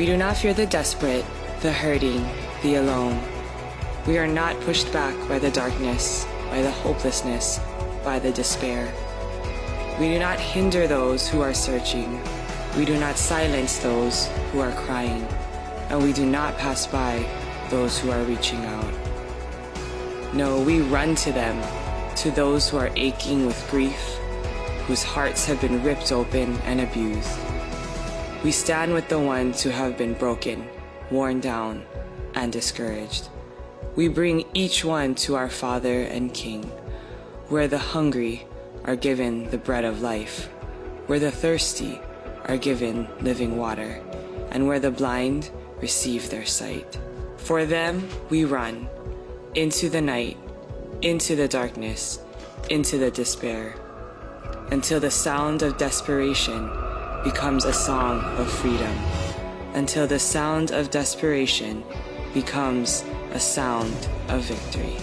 We do not fear the desperate, the hurting, the alone. We are not pushed back by the darkness, by the hopelessness, by the despair. We do not hinder those who are searching. We do not silence those who are crying. And we do not pass by those who are reaching out. No, we run to them, to those who are aching with grief, whose hearts have been ripped open and abused. We stand with the ones who have been broken, worn down, and discouraged. We bring each one to our Father and King, where the hungry are given the bread of life, where the thirsty are given living water, and where the blind receive their sight. For them we run, into the night, into the darkness, into the despair, until the sound of desperation becomes a song of freedom, until the sound of desperation becomes a sound of victory.